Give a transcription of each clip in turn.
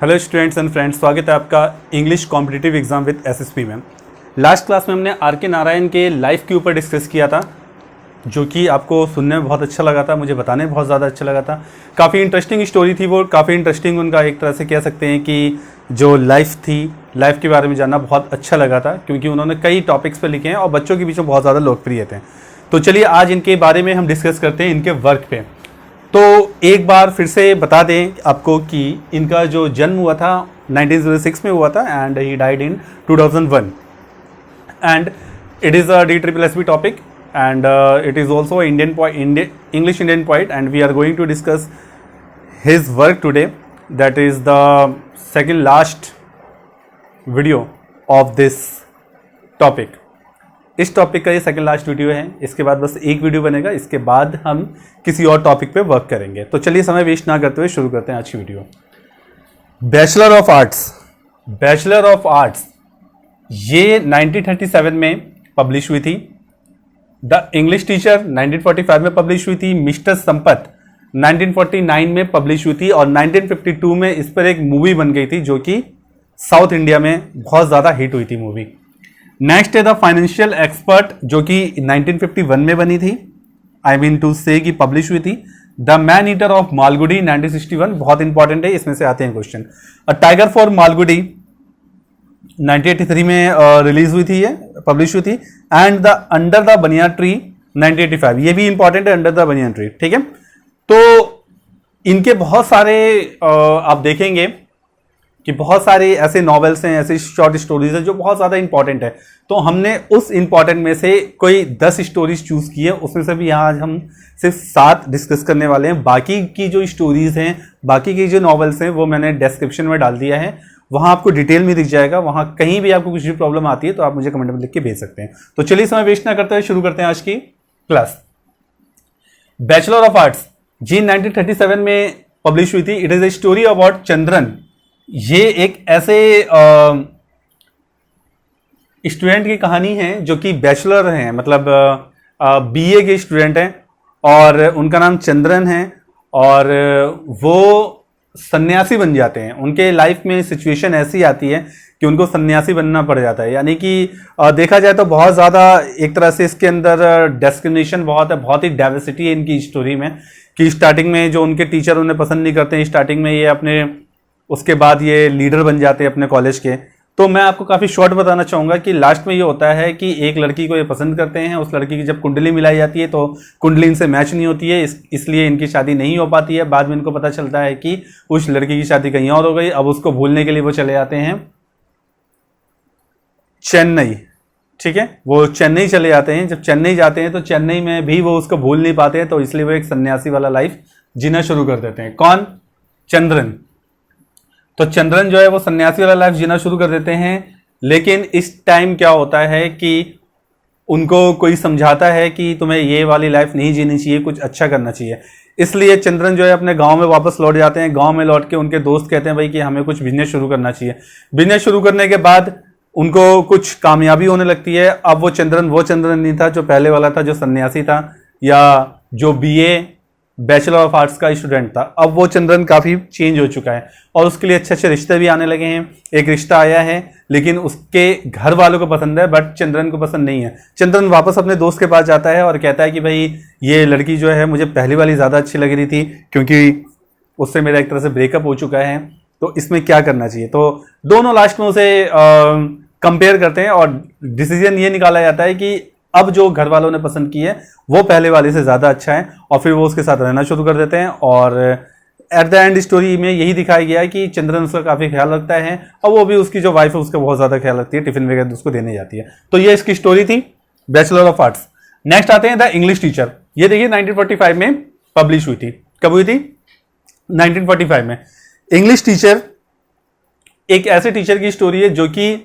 Hello students and friends, स्वागत है आपका English competitive exam with SSP में। लास्ट क्लास में हमने आर के नारायण के लाइफ के ऊपर डिस्कस किया था, जो कि आपको सुनने में बहुत अच्छा लगा था, मुझे बताने में बहुत ज़्यादा अच्छा लगा था। काफ़ी इंटरेस्टिंग स्टोरी थी वो, काफ़ी इंटरेस्टिंग उनका एक तरह से कह सकते हैं कि जो लाइफ थी, लाइफ के बारे में जानना बहुत अच्छा लगा था, क्योंकि उन्होंने कई टॉपिक्स पर लिखे हैं और बच्चों के बीच में बहुत ज़्यादा लोकप्रिय थे। तो चलिए आज इनके बारे में हम डिस्कस करते हैं, इनके वर्क पे। तो एक बार फिर से बता दें आपको कि इनका जो जन्म हुआ था 1906 में हुआ था and he died in 2001 and it is a DSSB topic and it is also English Indian poet and we are going to discuss his work today. That is the second last video of this topic. इस topic का ये second last video है, इसके बाद बस एक video बनेगा, इसके बाद हम किसी और टॉपिक पे वर्क करेंगे। तो चलिए समय वेस्ट ना करते हुए शुरू करते हैं आज की वीडियो। बैचलर ऑफ आर्ट्स ये 1937 में पब्लिश हुई थी। द इंग्लिश टीचर 1945 में पब्लिश हुई थी। मिस्टर संपत 1949 में पब्लिश हुई थी और 1952 में इस पर एक मूवी बन गई थी, जो कि साउथ इंडिया में बहुत ज़्यादा हिट हुई थी मूवी। नेक्स्ट है द फाइनेंशियल एक्सपर्ट, जो कि 1951 में बनी थी, आई मीन टू से कि पब्लिश हुई थी। The man eater of Malgudi 1961, बहुत इंपॉर्टेंट है, इसमें से आते हैं question. A tiger for Malgudi 1983 में रिलीज हुई थी, ये पब्लिश हुई थी। And the under the banyan tree 1985, ये भी इंपॉर्टेंट है, अंडर द बनियान ट्री, ठीक है। तो इनके बहुत सारे आप देखेंगे कि बहुत सारे ऐसे नॉवेल्स हैं, ऐसे शॉर्ट स्टोरीज हैं जो बहुत ज़्यादा इंपॉर्टेंट है। तो हमने उस इंपॉर्टेंट में से कोई 10 स्टोरीज चूज़ की है, उसमें से भी यहाँ आज हम सिर्फ 7 डिस्कस करने वाले हैं। बाकी की जो स्टोरीज हैं, बाकी की जो नॉवेल्स हैं, वो मैंने डिस्क्रिप्शन में डाल दिया है, वहाँ आपको डिटेल में दिख जाएगा। वहाँ कहीं भी आपको कुछ भी प्रॉब्लम आती है तो आप मुझे कमेंट में लिख के भेज सकते हैं। तो चलिए समय वेस्ट ना करते हुए शुरू करते हैं आज की क्लास। बैचलर ऑफ आर्ट्स जी 1937 में पब्लिश हुई थी। It is a story about Chandran. ये एक ऐसे स्टूडेंट की कहानी है जो कि बैचलर हैं, मतलब BA के स्टूडेंट हैं और उनका नाम चंद्रन है और वो सन्यासी बन जाते हैं। उनके लाइफ में सिचुएशन ऐसी आती है कि उनको सन्यासी बनना पड़ जाता है। यानी कि देखा जाए तो बहुत ज़्यादा एक तरह से इसके अंदर डिस्क्रिमिनेशन बहुत है, बहुत ही डाइवर्सिटी है इनकी स्टोरी में। कि स्टार्टिंग में जो उनके टीचर उन्हें पसंद नहीं करते हैं, स्टार्टिंग में ये अपने, उसके बाद ये लीडर बन जाते हैं अपने कॉलेज के। तो मैं आपको काफ़ी शॉर्ट बताना चाहूँगा कि लास्ट में ये होता है कि एक लड़की को ये पसंद करते हैं, उस लड़की की जब कुंडली मिलाई जाती है तो कुंडली इनसे मैच नहीं होती है, इसलिए इनकी शादी नहीं हो पाती है। बाद में इनको पता चलता है कि उस लड़की की शादी कहीं और हो गई। अब उसको भूलने के लिए वो चले जाते हैं चेन्नई, ठीक है, वो चेन्नई चले जाते हैं। जब चेन्नई जाते हैं तो चेन्नई में भी वो उसको भूल नहीं पाते हैं, तो इसलिए वो एक सन्यासी वाला लाइफ जीना शुरू कर देते हैं। कौन? चंद्रन। तो चंद्रन जो है वो सन्यासी वाला लाइफ जीना शुरू कर देते हैं। लेकिन इस टाइम क्या होता है कि उनको कोई समझाता है कि तुम्हें ये वाली लाइफ नहीं जीनी चाहिए, कुछ अच्छा करना चाहिए। इसलिए चंद्रन जो है अपने गांव में वापस लौट जाते हैं। गांव में लौट के उनके दोस्त कहते हैं भाई कि हमें कुछ बिजनेस शुरू करना चाहिए। बिजनेस शुरू करने के बाद उनको कुछ कामयाबी होने लगती है। अब वो चंद्रन नहीं था जो पहले वाला था, जो सन्यासी था या जो BA बैचलर ऑफ आर्ट्स का स्टूडेंट था। अब वो चंद्रन काफ़ी चेंज हो चुका है और उसके लिए अच्छे अच्छे रिश्ते भी आने लगे हैं। एक रिश्ता आया है लेकिन उसके घर वालों को पसंद है, बट चंद्रन को पसंद नहीं है। चंद्रन वापस अपने दोस्त के पास जाता है और कहता है कि भाई ये लड़की जो है मुझे पहली वाली ज़्यादा अच्छी लग रही थी, क्योंकि उससे मेरा एक तरह से ब्रेकअप हो चुका है, तो इसमें क्या करना चाहिए। तो दोनों लास्ट में उसे कंपेयर करते हैं और डिसीजन ये निकाला जाता है कि अब जो घर वालों ने पसंद की है वो पहले वाले से ज़्यादा अच्छा है, और फिर वो उसके साथ रहना शुरू कर देते हैं। और एट द एंड स्टोरी में यही दिखाया गया है कि चंद्रन उसका काफ़ी ख्याल रखता है और वो भी उसकी जो वाइफ है उसका बहुत ज़्यादा ख्याल रखती है, टिफिन वगैरह उसको देने जाती है। तो ये इसकी स्टोरी थी, बैचलर ऑफ आर्ट्स। नेक्स्ट आते हैं द इंग्लिश टीचर। ये देखिए 1945 में पब्लिश हुई थी। कब हुई थी? 1945 में। इंग्लिश टीचर एक ऐसे टीचर की स्टोरी है जो कि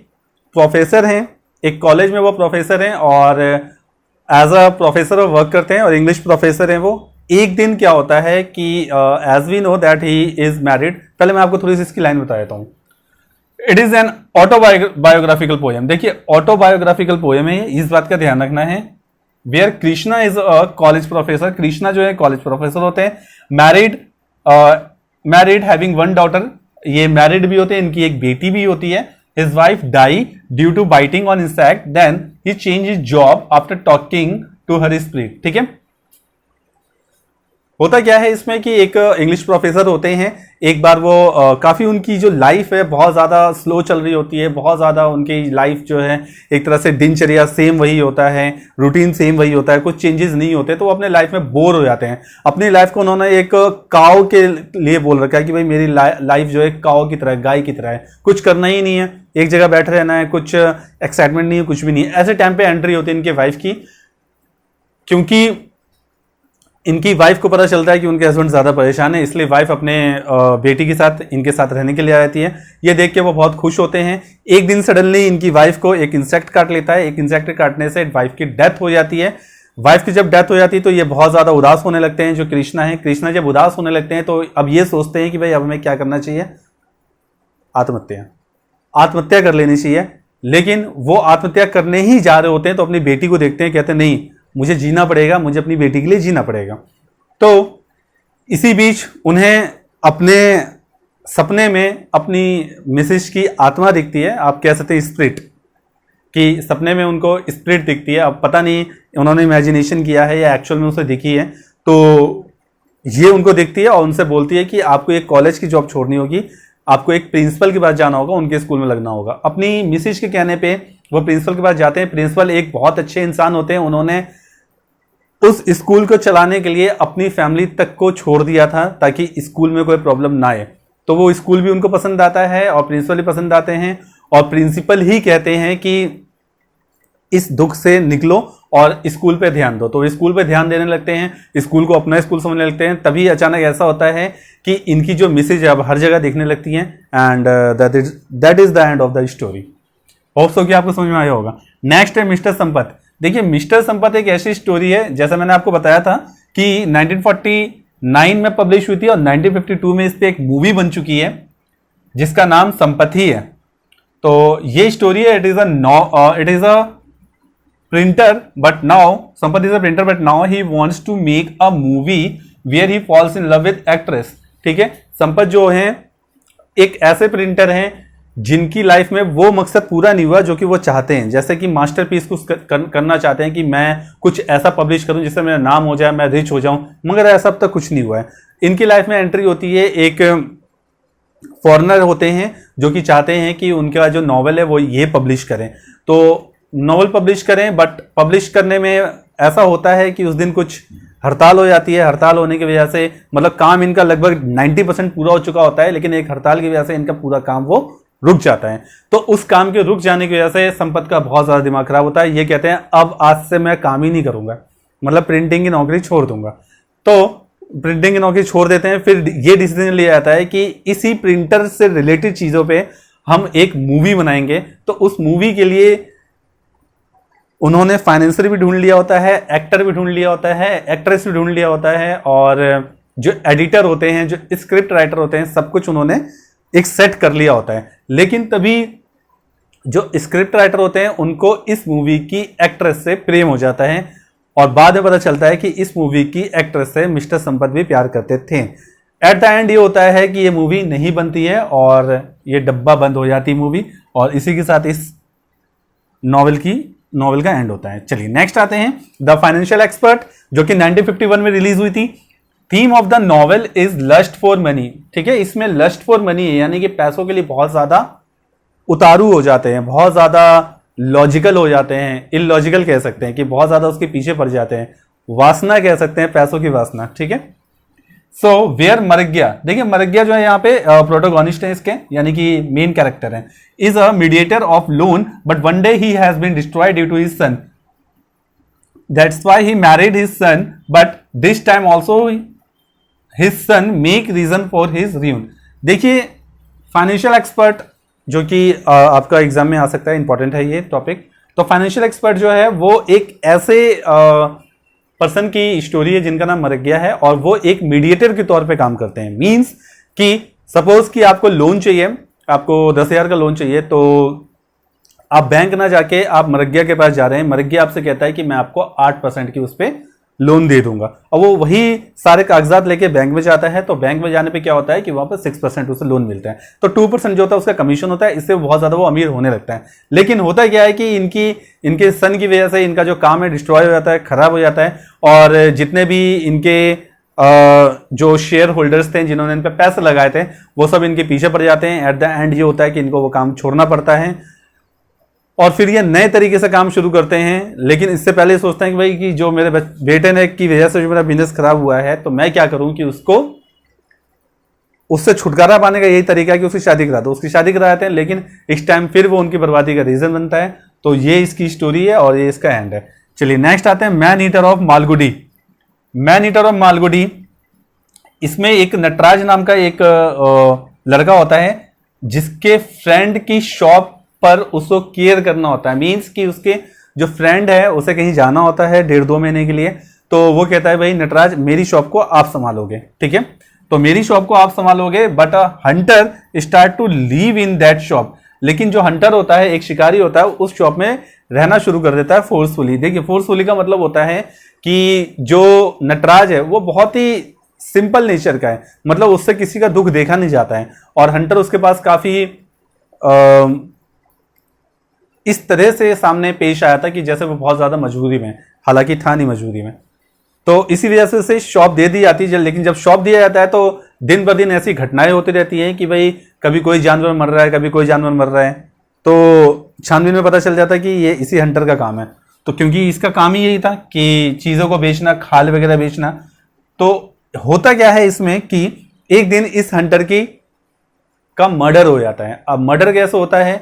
प्रोफेसर हैं, एक कॉलेज में वो प्रोफेसर हैं और एज अ प्रोफेसर वो वर्क करते हैं और इंग्लिश प्रोफेसर हैं वो। एक दिन क्या होता है कि as we know that he is married. पहले मैं आपको थोड़ी सी इसकी लाइन बता देता हूँ। It is an autobiographical poem. देखिए ऑटोबायोग्राफिकल पोएम है, इस बात का ध्यान रखना है। Where Krishna is a college professor, Krishna जो है कॉलेज प्रोफेसर होते हैं, मैरिड, हैविंग वन डॉटर, ये मैरिड भी होते हैं, इनकी एक बेटी भी होती है। His wife die due to biting on insect, then he change his job after talking to her spirit. ठीक है, होता क्या है इसमें कि एक इंग्लिश प्रोफेसर होते हैं, एक बार वो काफी उनकी जो लाइफ है बहुत ज्यादा स्लो चल रही होती है, बहुत ज्यादा उनकी लाइफ जो है एक तरह से दिनचर्या सेम वही होता है, रूटीन सेम वही होता है, कुछ चेंजेस नहीं होते, तो वो अपने लाइफ में बोर हो जाते हैं। अपनी लाइफ को उन्होंने एक काव के लिए बोल रखा है कि भाई मेरी लाइफ जो है काव की तरह, गाय की तरह है, कुछ करना ही नहीं है, एक जगह बैठे रहना है, कुछ एक्साइटमेंट नहीं है, कुछ भी नहीं है। ऐसे टाइम पे एंट्री होती है इनके वाइफ की, क्योंकि इनकी वाइफ को पता चलता है कि उनके हस्बैंड ज्यादा परेशान है, इसलिए वाइफ अपने बेटी के साथ इनके साथ रहने के लिए आ जाती है। ये देख के वो बहुत खुश होते हैं। एक दिन सडनली इनकी वाइफ को एक इंसेक्ट काट लेता है, एक इंसेक्ट काटने से वाइफ की डेथ हो जाती है। वाइफ की जब डेथ हो जाती है तो ये बहुत ज्यादा उदास होने लगते हैं। जो कृष्णा है, कृष्णा जब उदास होने लगते हैं तो अब ये सोचते हैं कि भाई अब हमें क्या करना चाहिए, आत्महत्या कर लेनी चाहिए। लेकिन वो आत्महत्या करने ही जा रहे होते हैं तो अपनी बेटी को देखते हैं, कहते हैं नहीं मुझे जीना पड़ेगा, मुझे अपनी बेटी के लिए जीना पड़ेगा। तो इसी बीच उन्हें अपने सपने में अपनी मिसेज की आत्मा दिखती है, आप कह सकते हैं स्पिरिट, कि सपने में उनको स्पिरिट दिखती है। अब पता नहीं उन्होंने इमेजिनेशन किया है या एक्चुअल में उसे दिखी है, तो ये उनको दिखती है और उनसे बोलती है कि आपको एक कॉलेज की जॉब छोड़नी होगी, आपको एक प्रिंसिपल के पास जाना होगा, उनके स्कूल में लगना होगा। अपनी मिसेज के कहने पे वो प्रिंसिपल के पास जाते हैं। प्रिंसिपल एक बहुत अच्छे इंसान होते हैं, उन्होंने उस स्कूल को चलाने के लिए अपनी फैमिली तक को छोड़ दिया था ताकि स्कूल में कोई प्रॉब्लम ना आए। तो वो स्कूल भी उनको पसंद आता है और प्रिंसिपल भी पसंद आते हैं, और प्रिंसिपल ही कहते हैं कि इस दुख से निकलो और स्कूल पे ध्यान दो। तो स्कूल पे ध्यान देने लगते हैं, स्कूल को अपना स्कूल समझने लगते हैं। तभी अचानक ऐसा होता है कि इनकी जो मिसेज है अब हर जगह दिखने लगती हैं, and that is the end of the story. Hope so कि आपको समझ में आया होगा। नेक्स्ट है मिस्टर संपत। देखिए मिस्टर संपत एक ऐसी स्टोरी है, जैसा मैंने आपको बताया था कि 1949 में पब्लिश हुई थी और 1952 में इस पे एक मूवी बन चुकी है जिसका नाम संपत्ति है। तो ये स्टोरी है, it is a printer but now Sampath is a printer but now he wants to make a movie where he falls in love with actress। ठीक है, संपत जो है एक ऐसे प्रिंटर हैं जिनकी लाइफ में वो मकसद पूरा नहीं हुआ जो कि वो चाहते हैं। जैसे कि मास्टरपीस कुछ करना चाहते हैं कि मैं कुछ ऐसा पब्लिश करूं जिससे मेरा नाम हो जाए, मैं रिच हो जाऊं, मगर ऐसा अब तक कुछ नहीं हुआ है। इनकी लाइफ में एंट्री होती है, एक फॉरेनर होते हैं जो कि चाहते हैं कि उनका जो नॉवल है वो ये पब्लिश करें। तो नॉवल पब्लिश करें, बट पब्लिश करने में ऐसा होता है कि उस दिन कुछ हड़ताल हो जाती है। हड़ताल होने की वजह से मतलब काम इनका लगभग 90% पूरा हो चुका होता है, लेकिन एक हड़ताल की वजह से इनका पूरा काम वो रुक जाता है। तो उस काम के रुक जाने की वजह से संपत का बहुत ज्यादा दिमाग खराब होता है। ये कहते हैं अब आज से मैं काम ही नहीं करूंगा, मतलब प्रिंटिंग की नौकरी छोड़ दूंगा। तो प्रिंटिंग की नौकरी छोड़ देते हैं। फिर ये डिसीजन लिया जाता है कि इसी प्रिंटर से रिलेटेड चीजों पे हम एक मूवी बनाएंगे। तो उस मूवी के लिए उन्होंने फाइनेंसर भी ढूंढ लिया होता है, एक्टर भी ढूंढ लिया होता है, एक्ट्रेस भी ढूंढ लिया होता है, और जो एडिटर होते हैं, जो स्क्रिप्ट राइटर होते हैं, सब कुछ उन्होंने एक सेट कर लिया होता है। लेकिन तभी जो स्क्रिप्ट राइटर होते हैं उनको इस मूवी की एक्ट्रेस से प्रेम हो जाता है, और बाद में पता चलता है कि इस मूवी की एक्ट्रेस से मिस्टर संपत भी प्यार करते थे। एट द एंड ये होता है कि ये मूवी नहीं बनती है और ये डब्बा बंद हो जाती मूवी, और इसी के साथ इस नॉवल का एंड होता है। चलिए नेक्स्ट आते हैं, द फाइनेंशियल एक्सपर्ट, जो कि 1951 में रिलीज हुई थी। Theme of the novel is lust for money. ठीक है, इसमें लस्ट फॉर मनी है, यानी कि पैसों के लिए बहुत ज्यादा उतारू हो जाते हैं, बहुत ज्यादा लॉजिकल हो जाते हैं, इलॉजिकल कह सकते हैं कि बहुत ज्यादा उसके पीछे पड़ जाते हैं, वासना कह सकते हैं, पैसों की वासना। ठीक है, सो वेयर मरग्या, देखिए मरग्या जो है यहाँ पे प्रोटोगोनिस्ट है इसके, यानी कि मेन कैरेक्टर है, is a mediator of loan but one day he has been destroyed due to his son, that's why he married his son, but this time also his son make reason for his ruin. देखिए financial expert जो कि आपका exam में आ सकता है, important है ये topic. तो फाइनेंशियल एक्सपर्ट जो है वो एक ऐसे पर्सन की स्टोरी है जिनका नाम मरग्या है, और वो एक मीडिएटर के तौर पे काम करते हैं। मींस कि सपोज कि आपको लोन चाहिए, आपको 10,000 का लोन चाहिए, तो आप बैंक ना जाके आप मरग्या के पास जा रहे हैं। मरग्या आपसे कहता है कि मैं आपको 8% की उस पर लोन दे दूंगा। अब वो वही सारे कागजात लेके बैंक में जाता है, तो बैंक में जाने पे क्या होता है कि वहां पर 6% उसे लोन मिलता है, तो 2% जो होता है उसका कमीशन होता है, इससे बहुत ज्यादा वो अमीर होने लगता है। लेकिन होता क्या है कि इनके सन की वजह से इनका जो काम है डिस्ट्रॉय हो जाता है, खराब हो जाता है, और जितने भी इनके जो शेयर होल्डर्स थे जिन्होंने इन पे पैसे लगाए थे वो सब इनके पीछे पड़ जाते हैं। एट द एंड ये होता है कि इनको वो काम छोड़ना पड़ता है और फिर ये नए तरीके से काम शुरू करते हैं। लेकिन इससे पहले सोचते हैं कि भाई कि जो मेरे बेटे ने की वजह से जो मेरा बिजनेस खराब हुआ है तो मैं क्या करूं कि उससे छुटकारा पाने का यही तरीका है कि उसकी शादी करा दो। उसकी शादी करा देते हैं, लेकिन इस टाइम फिर वो उनकी बर्बादी का रीजन बनता है। तो ये इसकी स्टोरी है और ये इसका एंड है। चलिए नेक्स्ट आते हैं man eater of Malgudi. Man eater of Malgudi, इसमें एक नटराज नाम का एक लड़का होता है जिसके फ्रेंड की शॉप पर उसको केयर करना होता है। मींस कि उसके जो फ्रेंड है उसे कहीं जाना होता है 1.5-2 महीने के लिए, तो वो कहता है भाई नटराज मेरी शॉप को आप संभालोगे, ठीक है, तो मेरी शॉप को आप संभालोगे। But Hunter start to live in that shop. लेकिन जो हंटर होता है, एक शिकारी होता है, उस शॉप में रहना शुरू कर देता है फोर्सफुली। देखिए फोर्सफुली का मतलब होता है कि जो नटराज है वो बहुत ही सिंपल नेचर का है, मतलब उससे किसी का दुख देखा नहीं जाता है, और हंटर उसके पास काफी इस तरह से सामने पेश आया था कि जैसे वो बहुत ज्यादा मजबूरी में, हालांकि था नहीं मजबूरी में, तो इसी वजह से उसे शॉप दे दी जाती है। लेकिन जब शॉप दिया जाता है तो दिन ब दिन ऐसी घटनाएं होती रहती हैं कि भाई कभी कोई जानवर मर रहा है, कभी कोई जानवर मर रहा है, तो छानबीन में पता चल जाता है कि ये इसी हंटर का काम है। तो क्योंकि इसका काम ही यही था कि चीजों को बेचना, खाल वगैरह बेचना, तो होता क्या है इसमें कि एक दिन इस हंटर का मर्डर हो जाता है। अब मर्डर कैसे होता है,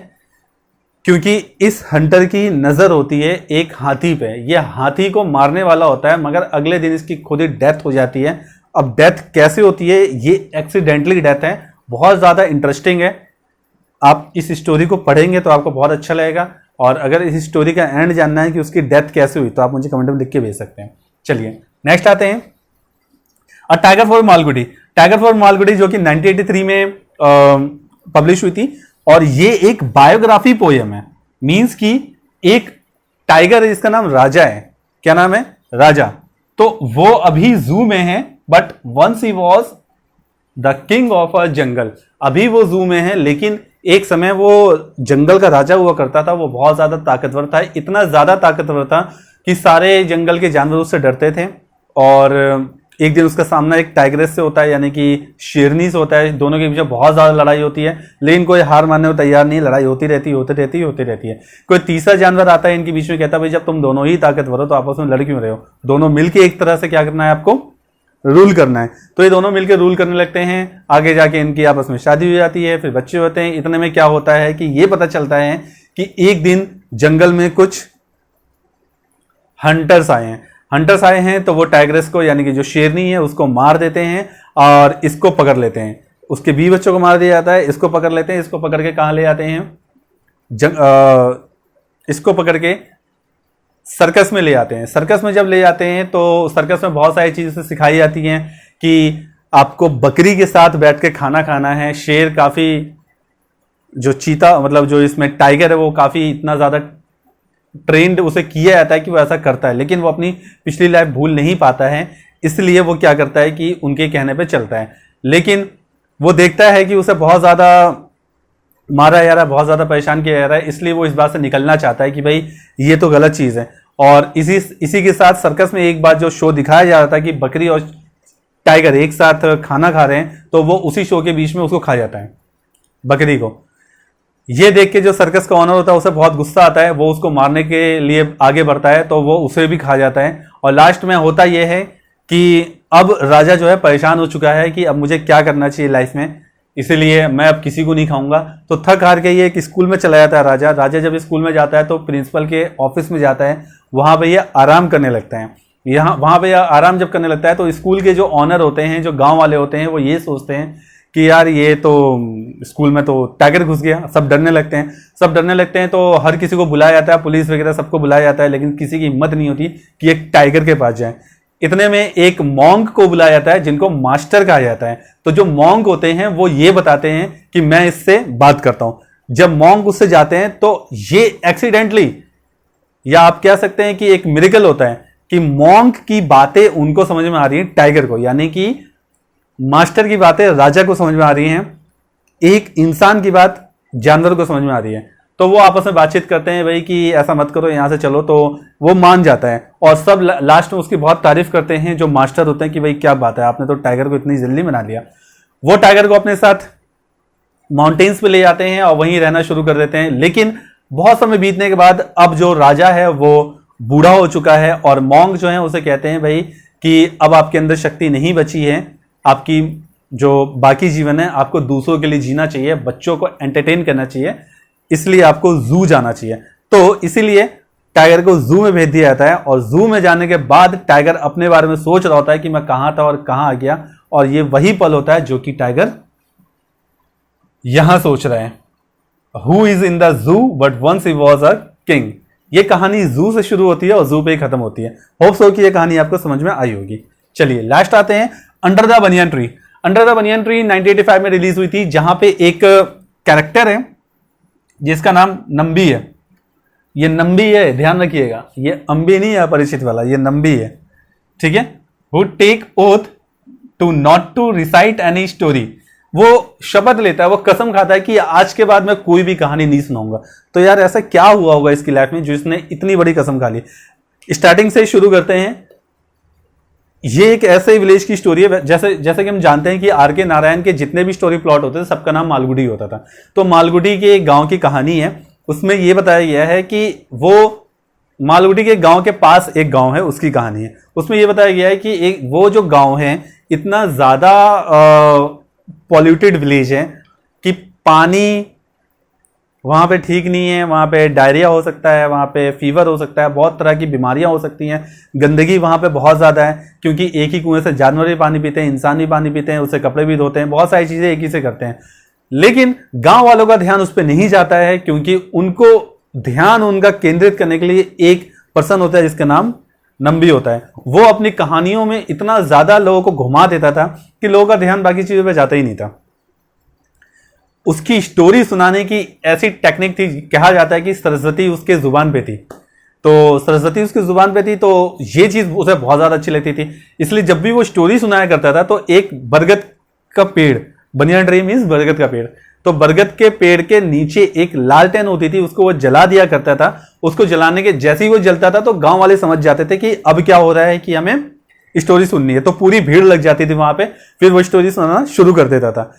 क्योंकि इस हंटर की नजर होती है एक हाथी पे, ये हाथी को मारने वाला होता है, मगर अगले दिन इसकी खुद ही डेथ हो जाती है। अब डेथ कैसे होती है, ये एक्सीडेंटली डेथ है, बहुत ज्यादा इंटरेस्टिंग है। आप इस स्टोरी को पढ़ेंगे तो आपको बहुत अच्छा लगेगा, और अगर इस स्टोरी का एंड जानना है कि उसकी डेथ कैसे हुई तो आप मुझे कमेंट में लिख के भेज सकते हैं। चलिए नेक्स्ट आते हैं a tiger for Malgudi. Tiger for Malgudi जो कि 1983 में पब्लिश हुई थी, और ये एक बायोग्राफी पोयम है। मींस कि एक टाइगर है जिसका नाम राजा है। क्या नाम है? राजा। तो वो अभी जू में है, but once he was the king of a jungle. अभी वो जू में है, लेकिन एक समय वो जंगल का राजा हुआ करता था। वो बहुत ज्यादा ताकतवर था, इतना ज्यादा ताकतवर था कि सारे जंगल के जानवर उससे डरते थे। और एक दिन उसका सामना एक टाइग्रेस से होता है, यानी कि शेरनी से होता है। दोनों के बीच में बहुत ज्यादा लड़ाई होती है, लेकिन कोई हार मानने को तैयार नहीं। लड़ाई होती रहती है। कोई तीसरा जानवर आता है इनके बीच में, कहता है भाई जब तुम दोनों ही ताकतवर हो तो आपस में लड़ क्यों रहे हो, दोनों मिलकर एक तरह से क्या करना है, आपको रूल करना है। तो ये दोनों मिलकर रूल करने लगते हैं। आगे जाके इनकी आपस में शादी हो जाती है, फिर बच्चे होते हैं। इतने में क्या होता है कि ये पता चलता है कि एक दिन जंगल में कुछ हंटर्स आए हैं, तो वो टाइग्रेस को, यानी कि जो शेरनी है, उसको मार देते हैं और इसको पकड़ लेते हैं। उसके 20 बच्चों को मार दिया जाता है, इसको पकड़ लेते हैं। इसको पकड़ के कहाँ ले जाते हैं? इसको पकड़ के सर्कस में ले जाते हैं। सर्कस में जब ले जाते हैं तो सर्कस में बहुत सारी चीजें सिखाई जाती हैं कि आपको बकरी के साथ बैठ के खाना खाना है। शेर काफी, जो चीता मतलब जो इसमें टाइगर है, वो काफी इतना ज्यादा ट्रेंड उसे किया जाता है कि वो ऐसा करता है, लेकिन वो अपनी पिछली लाइफ भूल नहीं पाता है। इसलिए वो क्या करता है कि उनके कहने पे चलता है। लेकिन वो देखता है कि उसे बहुत ज्यादा मारा जा रहा है, बहुत ज्यादा परेशान किया जा रहा है, इसलिए वो इस बात से निकलना चाहता है कि भाई ये तो गलत चीज है। और इसी के साथ सर्कस में एक बार जो शो दिखाया जा रहा था कि बकरी और टाइगर एक साथ खाना खा रहे हैं, तो वो उसी शो के बीच में उसको खा जाता है, बकरी को। ये देख के जो सर्कस का ऑनर होता है उसे बहुत गुस्सा आता है, वो उसको मारने के लिए आगे बढ़ता है, तो वो उसे भी खा जाता है। और लास्ट में होता यह है कि अब राजा जो है परेशान हो चुका है कि अब मुझे क्या करना चाहिए लाइफ में, इसीलिए मैं अब किसी को नहीं खाऊंगा। तो थक हार के ये एक स्कूल में चला जाता है। राजा जब स्कूल में जाता है तो प्रिंसिपल के ऑफिस में जाता है, वहां पे ये आराम करने लगता है। वहां पे आराम जब करने लगता है तो स्कूल के जो ऑनर होते हैं, जो गांव वाले होते हैं, वो ये सोचते हैं कि यार ये तो स्कूल में तो टाइगर घुस गया। सब डरने लगते हैं। तो हर किसी को बुलाया जाता है, पुलिस वगैरह सबको बुलाया जाता है, लेकिन किसी की हिम्मत नहीं होती कि एक टाइगर के पास जाए। इतने में एक मॉन्क को बुलाया जाता है, जिनको मास्टर कहा जाता है। तो जो मॉन्क होते हैं वो ये बताते हैं कि मैं इससे बात करता हूं। जब मॉन्क उससे जाते हैं तो ये एक्सीडेंटली, या आप कह सकते हैं कि एक मिरेकल होता है कि मॉन्क की बातें उनको समझ में आ रही हैं, टाइगर को, यानी कि मास्टर की बातें राजा को समझ में आ रही हैं, एक इंसान की बात जानवर को समझ में आ रही है। तो वो आपस में बातचीत करते हैं भाई कि ऐसा मत करो, यहां से चलो, तो वो मान जाता है और सब लास्ट में उसकी बहुत तारीफ करते हैं जो मास्टर होते हैं कि भाई क्या बात है, आपने तो टाइगर को इतनी जल्दी बना लिया। वो टाइगर को अपने साथ माउंटेन्स पे ले जाते हैं और वहीं रहना शुरू कर देते हैं। लेकिन बहुत समय बीतने के बाद अब जो राजा है वो बूढ़ा हो चुका है और मॉन्क जो है उसे कहते हैं भाई कि अब आपके अंदर शक्ति नहीं बची है, आपकी जो बाकी जीवन है आपको दूसरों के लिए जीना चाहिए, बच्चों को एंटरटेन करना चाहिए, इसलिए आपको जू जाना चाहिए। तो इसीलिए टाइगर को जू में भेज दिया जाता है और जू में जाने के बाद टाइगर अपने बारे में सोच रहा होता है कि मैं कहां था और कहां आ गया, और ये वही पल होता है जो कि टाइगर यहां सोच रहे हैं। Who is in the zoo but once he was a king. ये कहानी जू से शुरू होती है और जू पे ही खत्म होती है। होप सो कि ये कहानी आपको समझ में आई होगी। चलिए लास्ट आते हैं, under the banyan tree. Under the banyan tree 1985 में रिलीज हुई थी, जहां पे एक कैरेक्टर है जिसका नाम नंबी है। ये नंबी है, ध्यान रखिएगा, ये अंबी नहीं है अपरिचित वाला, ये नंबी है, ठीक है। Who take oath to not to recite any story. वो शपथ लेता है, वो कसम खाता है कि आज के बाद मैं कोई भी कहानी नहीं सुनाऊंगा। तो यार ऐसा क्या हुआ होगा इसकी लाइफ में जो इसने इतनी बड़ी कसम खा ली। स्टार्टिंग से शुरू करते हैं। ये एक ऐसे विलेज की स्टोरी है, जैसे कि हम जानते हैं कि आर के नारायण के जितने भी स्टोरी प्लॉट होते थे सबका नाम मालगुडी होता था। तो मालगुडी के एक गांव की कहानी है, उसमें यह बताया गया है कि वो मालगुडी के गांव के पास एक गांव है, उसकी कहानी है। उसमें यह बताया गया है कि एक वो जो गांव है इतना ज्यादा पॉल्यूटेड विलेज है कि पानी वहां पे ठीक नहीं है, वहां पे डायरिया हो सकता है, वहां पे फीवर हो सकता है, बहुत तरह की बीमारियां हो सकती हैं। गंदगी वहां पे बहुत ज्यादा है क्योंकि एक ही कुएं से जानवर भी पानी पीते हैं, इंसान भी पानी पीते हैं, उससे कपड़े भी धोते हैं, बहुत सारी चीजें एक ही से करते हैं। लेकिन गांव वालों का ध्यान उस पर नहीं जाता है क्योंकि उनको ध्यान उनका केंद्रित करने के लिए एक पर्सन होता है जिसका नाम नंबी होता है। वो अपनी कहानियों में इतना ज्यादा लोगों को घुमा देता था कि लोगों का ध्यान बाकी चीजों पे जाता ही नहीं था। उसकी स्टोरी सुनाने की ऐसी टेक्निक थी, कहा जाता है कि सरस्वती उसके जुबान पे थी। तो सरस्वती उसकी जुबान पे थी तो ये चीज उसे बहुत ज्यादा अच्छी लगती थी, इसलिए जब भी वो स्टोरी सुनाया करता था तो एक बरगद का पेड़, बनियन ट्री मींस बरगद का पेड़, तो बरगद के पेड़ के नीचे एक लालटेन होती थी, उसको वो जला दिया करता था। उसको जलाने के जैसे ही वो जलता था तो गांव वाले समझ जाते थे कि अब क्या हो रहा है, कि हमें स्टोरी सुननी है। तो पूरी भीड़ लग जाती थी वहां पे, फिर वो स्टोरी सुनाना शुरू कर देता था।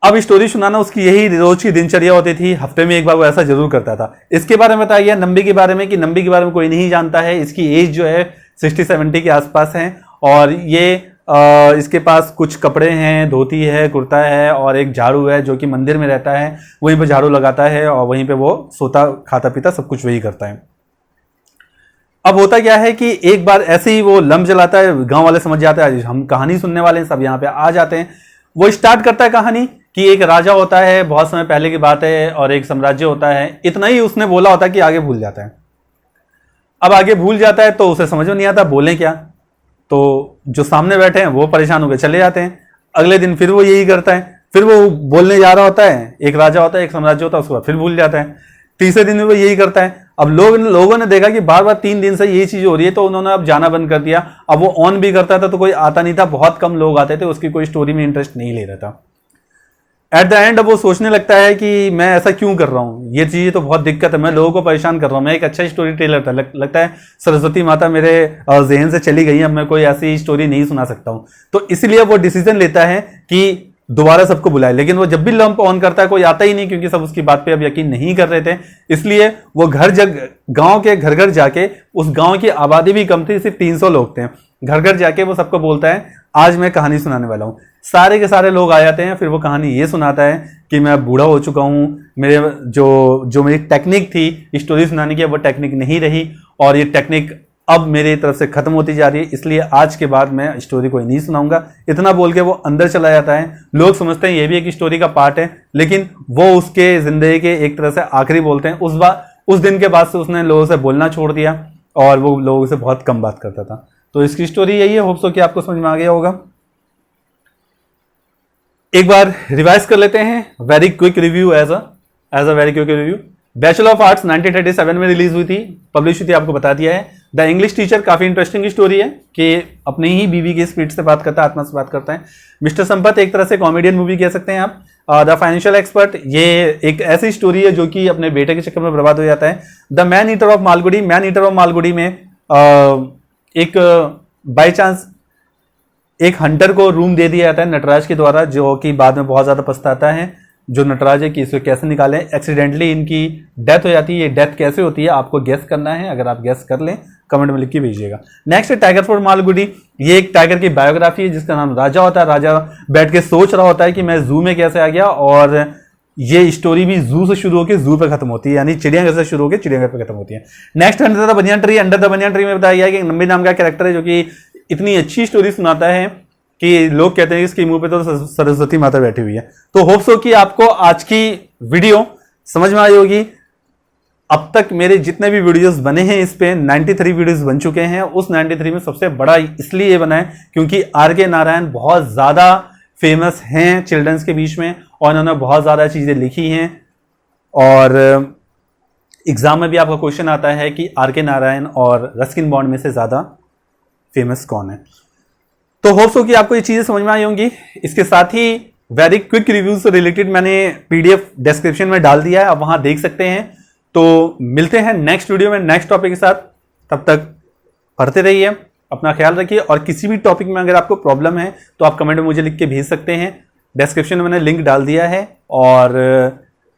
अब स्टोरी सुनाना उसकी यही रोज की दिनचर्या होती थी, हफ्ते में एक बार वो ऐसा जरूर करता था। इसके बारे में बताया गया नंबी के बारे में कि नंबी के बारे में कोई नहीं जानता है। इसकी एज जो है 60-70 के आसपास है और ये इसके पास कुछ कपड़े हैं, धोती है, कुर्ता है और एक झाड़ू है जो कि मंदिर में रहता है, वहीं पे झाड़ू लगाता है और वहीं पे वो सोता खाता पीता सब कुछ वही करता है। अब होता क्या है कि एक बार ऐसे ही वो लम्ब जलाता है, गांव वाले समझ जाते हैं हम कहानी सुनने वाले हैं, सब यहाँ पे आ जाते हैं। वो स्टार्ट करता है कहानी कि एक राजा होता है, बहुत समय पहले की बात है, और एक साम्राज्य होता है। इतना ही उसने बोला होता है कि आगे भूल जाता है। अब आगे भूल जाता है तो उसे समझ में नहीं आता बोले क्या, तो जो सामने बैठे हैं वो परेशान होकर चले जाते हैं। अगले दिन फिर वो यही करता है, फिर वो बोलने जा रहा होता है, एक राजा होता है, एक साम्राज्य होता है, उसके बाद फिर भूल जाता है। तीसरे दिन में वो यही करता है। अब लोगों ने देखा कि बार बार 3 दिन से यही चीज हो रही है, तो उन्होंने अब जाना बंद कर दिया। अब वो ऑन भी करता था तो कोई आता नहीं था, बहुत कम लोग आते थे, उसकी कोई स्टोरी में इंटरेस्ट नहीं ले रहा था। एट द एंड अब वो सोचने लगता है कि मैं ऐसा क्यों कर रहा हूं, ये चीजें तो बहुत दिक्कत है, मैं लोगों को परेशान कर रहा हूं। मैं एक अच्छा स्टोरी टेलर था, लगता है सरस्वती माता मेरे जहन से चली गई, अब मैं कोई ऐसी स्टोरी नहीं सुना सकता हूं। तो इसलिए वो डिसीजन लेता है कि दोबारा सबको बुलाए। लेकिन वो जब भी लंप ऑन करता है कोई आता ही नहीं, क्योंकि सब उसकी बात पे अब यकीन नहीं कर रहे थे। इसलिए वो गांव के घर घर जाके, उस गांव की आबादी भी कम थी, सिर्फ 300 लोग थे, घर घर जाके वो सबको बोलता है आज मैं कहानी सुनाने वाला हूं। सारे के सारे लोग आ जाते हैं। फिर वो कहानी ये सुनाता है कि मैं बूढ़ा हो चुका हूं, मेरे जो मेरी टेक्निक थी स्टोरी सुनाने की वो टेक्निक नहीं रही, और ये टेक्निक अब मेरी तरफ से खत्म होती जा रही है, इसलिए आज के बाद मैं स्टोरी कोई नहीं सुनाऊंगा। इतना बोल के वो अंदर चला जाता है। लोग समझते हैं ये भी एक स्टोरी का पार्ट है, लेकिन वो उसके जिंदगी के एक तरह से आखिरी बोलते हैं। उस दिन के बाद से उसने लोगों से बोलना छोड़ दिया और वो लोगों से बहुत कम बात करता था। तो इसकी स्टोरी यही है। होप सो कि आपको समझ में आ गया होगा। एक बार रिवाइज कर लेते हैं, very quick review as a very quick review. Bachelor of arts 1937 में रिलीज हुई थी, पब्लिश हुई थी, आपको बता दिया है। द इंग्लिश टीचर काफी इंटरेस्टिंग स्टोरी है कि अपनी ही बीवी की स्पीड से बात करता है, आत्मा से बात करता है। मिस्टर संपत एक तरह से कॉमेडियन मूवी कह सकते हैं आप। द फाइनेंशियल एक्सपर्ट ये एक ऐसी स्टोरी है जो कि अपने बेटे के चक्कर में बर्बाद हो जाता है। The man eater of Malgudi, man eater of Malgudi में एक बाय चांस एक हंटर को रूम दे दिया जाता है नटराज के द्वारा, जो कि बाद में बहुत ज्यादा पछताता है जो नटराज है कि इसको कैसे निकालें। एक्सीडेंटली इनकी डेथ हो जाती है। ये डेथ कैसे होती है आपको गेस करना है, अगर आप गेस कर लें कमेंट में लिख के भेजिएगा। नेक्स्ट है टाइगर फॉर मालगुडी। ये एक टाइगर की बायोग्राफी है जिसका नाम राजा होता है। राजा बैठ के सोच रहा होता है कि मैं जू में कैसे आ गया, और ये स्टोरी भी जू से शुरू होकर जू पे खत्म होती है, यानी चिड़ियाघर से शुरू होकर चिड़ियाघर पे खत्म होती है। Next under the banyan tree. Under the banyan tree में बताया गया कि नंबी नाम का कैरेक्टर है जो कि इतनी अच्छी स्टोरी सुनाता है कि लोग कहते हैं कि इसके मुंह पे तो सरस्वती माता बैठी हुई है। तो होप्स हो कि आपको आज की वीडियो समझ में आई होगी। अब तक मेरे जितने भी वीडियोस बने हैं इस पे 93 वीडियोस बन चुके हैं। उस 93 में सबसे बड़ा इसलिए बना है क्योंकि आर.के. नारायण बहुत ज्यादा फेमस हैं चिल्ड्रंस के बीच में और उन्होंने बहुत ज्यादा चीजें लिखी हैं। और एग्जाम में भी आपका क्वेश्चन आता है कि आर.के. नारायण और रस्किन बॉन्ड में से ज्यादा फेमस कौन है। तो होप्स हो कि आपको ये चीजें समझ में आई होंगी। इसके साथ ही वेरी क्विक रिव्यू से रिलेटेड मैंने पीडीएफ डिस्क्रिप्शन में डाल दिया है, आप वहां देख सकते हैं। तो मिलते हैं नेक्स्ट वीडियो में नेक्स्ट टॉपिक के साथ। तब तक पढ़ते रहिए, अपना ख्याल रखिए, और किसी भी टॉपिक में अगर आपको प्रॉब्लम है तो आप कमेंट में मुझे लिख के भेज सकते हैं। डिस्क्रिप्शन में मैंने लिंक डाल दिया है और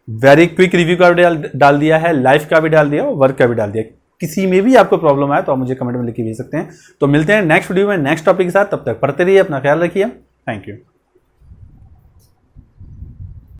वेरी क्विक रिव्यू का भी डाल दिया है, लाइफ का भी डाल दिया और वर्क का भी डाल दिया। किसी में भी आपको प्रॉब्लम आए तो आप मुझे कमेंट में लिख के भेज सकते हैं। तो मिलते हैं नेक्स्ट वीडियो में नेक्स्ट टॉपिक के साथ। तब तक पढ़ते रहिए, अपना ख्याल रखिए। Thank you.